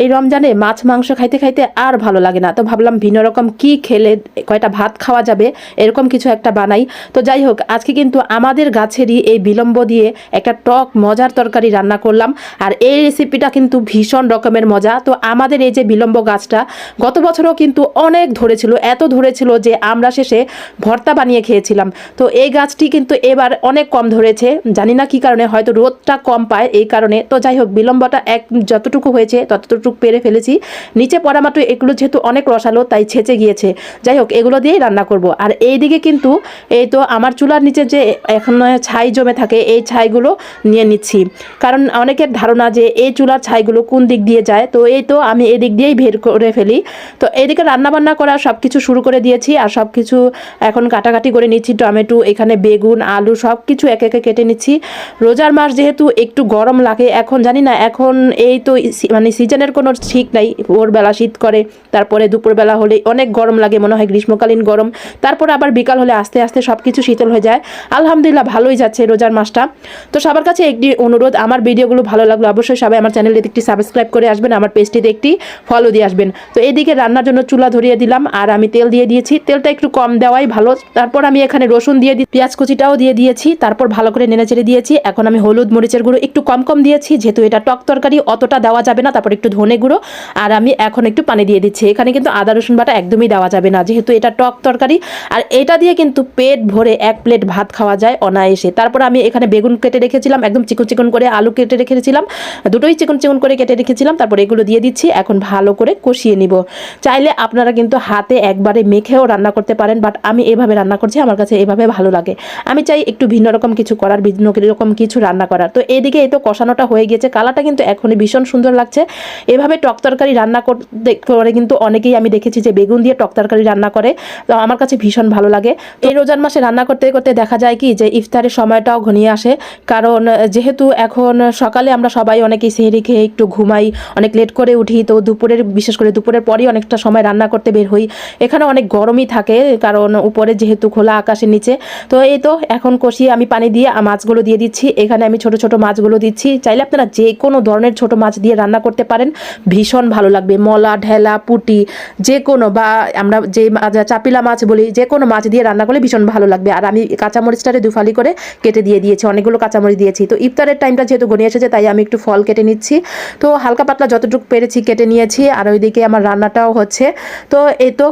এই রমজানে মাছ মাংস খাইতে খাইতে আর ভালো লাগে না, তো ভাবলাম ভিন্ন রকম কি খেলে কয়টা ভাত খাওয়া যাবে এরকম কিছু একটা বানাই। তো যাই হোক, আজকে কিন্তু আমাদের গাছেরই এই বিলম্ব দিয়ে একটা টক মজার তরকারি রান্না করলাম। আর এই রেসিপিটা কিন্তু ভীষণ রকমের মজা। তো আমাদের এই যে বিলম্ব গাছটা গত বছরও কিন্তু অনেক ধরেছিল, এত ধরেছিল যে আমরা শেষে ভর্তা বানিয়ে খেয়েছিলাম। তো এই গাছটি কিন্তু এবার অনেক কম ধরেছে, জানি না কি কারণে, হয়তো রোদটা কম পায় এই কারণে। তো যাই হোক, বিলম্বটা যতটুকু হয়েছে ততটুকু পেরে ফেলেছি। নিচে পড়া মাত্র এগুলো যেহেতু অনেক রসালো তাই ছেঁচে গিয়েছে। যাই হোক, এগুলো দিয়েই রান্না করব। আর এইদিকে কিন্তু এই তো আমার চুলার নিচে যে এখন ছাই জমে থাকে এই ছাইগুলো নিয়ে নিচ্ছি, কারণ অনেকের ধারণা যে এই চুলার ছাইগুলো কোন দিক দিয়ে যায়। তো এই তো আমি এদিক দিয়েই বের করে ফেলি। তো এদিকে রান্নাবান্না করা সব কিছু শুরু করে দিয়েছি, আর সব কিছু এখন কাটাকাটি করে নিচ্ছি। টমেটো, এখানে বেগুন, আলু সব কিছু একে একে কেটে নিচ্ছি। রোজার মাস যেহেতু একটু গরম লাগে, এখন জানি না, এখন এই তো মানে সিজনের কোনো ঠিক নাই। ভোরবেলা শীত করে, তারপরে দুপুরবেলা হলে অনেক গরম লাগে, মনে হয় গ্রীষ্মকালীন গরম, তারপর আবার বিকাল হলে আস্তে আস্তে সব কিছু শীতল হয়ে যায়। আলহামদুলিল্লাহ ভালোই যাচ্ছে রোজার মাসটা। তো সবার কাছে একটি অনুরোধ, আমার ভিডিওগুলো ভালো লাগলো অবশ্যই সবাই আমার চ্যানেলটিতে একটি সাবস্ক্রাইব করে আসবেন, আমার পেজটিতে একটি ফলো দিয়ে আসবেন। তো এইদিকে রান্নার জন্য চুলা ধরিয়ে দিলাম, আর আমি তেল দিয়ে দিয়েছি। তেলটা একটু কম দেওয়াই ভালো। তারপর আমি এখানে রসুন দিয়ে পেঁয়াজ কুচিটাও দিয়ে দিয়েছি, তারপর ভালো করে নেড়েচেড়ে দিয়েছি। এখন আমি হলুদ মরিচের গুঁড়ো একটু কম কম দিয়েছি, যেহেতু এটা টক তরকারি অতটা দেওয়া যাবে না। তারপর একটু ধনে গুঁড়ো, আর আমি এখন একটু পানি দিয়ে দিচ্ছি। এখানে কিন্তু আদা রসুন বাটা একদমই দেওয়া যাবে না, যেহেতু এটা টক তরকারি। আর এটা দিয়ে কিন্তু পেট ভরে এক প্লেট ভাত খাওয়া যায় অনায়াসে। তারপর আমি এখানে বেগুন কেটে রেখেছিলাম, একদম চিকন চিকন করে, আলু কেটে রেখেছিলাম, দুটোই চিকন চিকন করে কেটে রেখেছিলাম। তারপর এগুলো দিয়ে দিচ্ছি, এখন ভালো করে কষিয়ে নিব। চাইলে আপনারা কিন্তু হাতে একবারে মেখেও রান্না করতে পারেন, বাট আমি এভাবে রান্না করছি, আমার কাছে এভাবে ভালো লাগে। আমি চাই একটু ভিন্ন রকম কিছু করার, ভিন্ন রকম কিছু রান্না করার। তো এদিকে এই তো কষানোটা হয়ে গেছে, কালারটা কিন্তু এখনই ভীষণ সুন্দর লাগছে। এভাবে টক তরকারি রান্না করতে করে কিন্তু অনেকেই আমি দেখেছি যে বেগুন দিয়ে টক তরকারি রান্না করে, তো আমার কাছে ভীষণ ভালো লাগে। এই রোজার মাসে রান্না করতে করতে দেখা যায় কি যে ইফতারের সময়টাও ঘনিয়ে আসে, কারণ যেহেতু এখন সকালে আমরা সবাই অনেকেই সেহরি খেয়ে একটু ঘুমাই, অনেক লেট করে উঠি। তো দুপুরের, বিশেষ করে দুপুরের পরই অনেকটা সময় রান্না করতে বের হই। এখানে অনেক গরমই থাকে, কারণ উপরে যেহেতু খোলা আকাশের নিচে। তো এই তো এখন কষিয়ে আমি পানি দিয়ে মাছগুলো দিয়ে দিচ্ছি। এখানে আমি ছোট ছোট মাছগুলো দিচ্ছি। চাইলে আপনারা যে কোনো ধরনের ছোট মাছ দিয়ে রান্না করতে পারেন, ভীষণ ভালো লাগবে। মলা, ঢেলা, পুঁটি, যে কোনো, বা আমরা যে চাপিলা মাছ বলি, যে কোনো মাছ দিয়ে রান্না করলে ভীষণ ভালো লাগবে। আর আমি কাঁচামরিচটারে দুফালি করে কেটে দিয়ে দিয়েছি, অনেকগুলো কাঁচামরিচ দিয়েছি। তো ইফতারের টাইমটা যেহেতু ঘনিয়ে এসেছে তাই আমি একটু ফল কেটে নিচ্ছি। তো হালকা পাতলা যতটুকু পেরেছি কেটে নিয়েছি। আর ওইদিকে আমার রান্নাটাও হচ্ছে। তো এই তো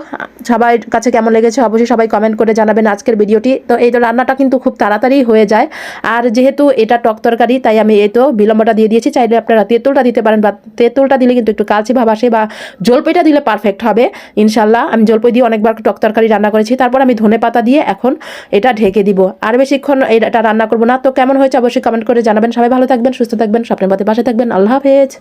সবার কাছে কেমন লেগেছে অবশ্যই সবাই কমেন্ট করে জানাবেন আজকের ভিডিওটি। তো এই তো রান্নাটা কিন্তু খুব তাড়াতাড়ি হয়ে যায়। আর যেহেতু এটা টক তরকারি তাই আমি এই তো বিলম্বটা দিয়ে দিয়েছি। চাইলে আপনারা তেঁতুলটা দিতে পারেন, বা তেঁতুলটা দিলে কিন্তু একটু কালচে ভাব আসে, বা জলপাইটা দিলে পারফেক্ট হবে ইনশাল্লাহ। আমি জলপাই দিয়ে অনেকবার টক তরকারি রান্না করেছি। তারপর আমি ধনে পাতা দিয়ে এখন এটা ঢেকে দিব, আর বেশিক্ষণ এটা রান্না করবো না। তো কেমন হয়েছে অবশ্যই কমেন্ট করে জানাবেন। সবাই ভালো থাকবেন, সুস্থ থাকবেন, স্বপ্নের পথে পাশে থাকবেন। আল্লাহ হাফেজ।